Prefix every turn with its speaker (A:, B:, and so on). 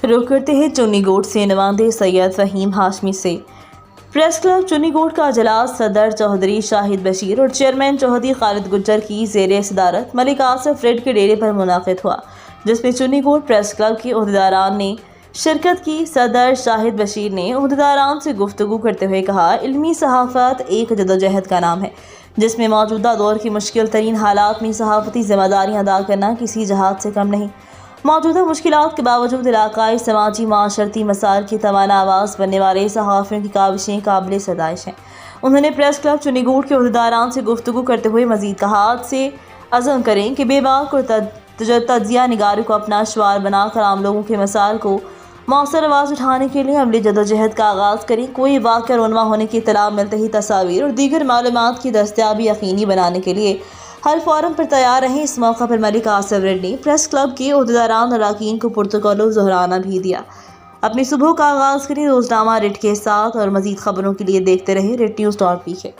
A: रुख करते हैं चुन्नी गोट से नुमाइंदे सैयद फ़हीम हाशमी से। प्रेस क्लब चुन्नी गोट का अजलास सदर चौधरी शाहिद बशीर और चेयरमैन चौधरी खालिद गुज्जर की ज़ेर सदारत मलिक आसिफ रेड के डेरे पर मुनाक़िद हुआ, जिसमें चुन्नी गोट प्रेस क्लब के अहदेदारान ने शिरकत की। सदर शाहिद बशीर ने अहदेदारान से गुफ्तगू करते हुए कहा, इल्मी सहाफ़त एक जदोजहद का नाम है जिसमें मौजूदा दौर की मुश्किल तरीन हालात में सहाफ़ती ज़िम्मेदारियाँ अदा करना किसी जहाद से कम नहीं। मौजूदा मुश्किलात के बावजूद इलाकाई समाजी माशरती मसाइल की तवाना आवाज़ बनने वाले सहाफ़ियों की काविशें काबिल सदाइश हैं। उन्होंने प्रेस क्लब चुन्नी गोट के अहदेदारान से गुफ्तगू करते हुए मज़ीद कहा, आज से अज़म करें कि बेबाक और तजिया निगारी को अपना शवार बनाकर आम लोगों के मसाइल को मौसर आवाज़ उठाने के लिए अमली जदोजहद का आगाज़ करें। कोई वाक़या रौनमा होने की इत्तला मिलते ही तस्वीर और दीगर मालूमात की दस्तयाबी यकीनी बनाने के लिए हर फोरम पर तैयार रहें। इस मौका पर मलिक आसिफ रेड ने प्रेस क्लब के अहदेदारान और अरकान को पुरतकाल ज़हराना भी दिया। अपनी सुबह का आगाज़ करें रोज़नामा रेड के साथ और मज़ीद ख़बरों के लिए देखते रहे रेड न्यूज़.pk।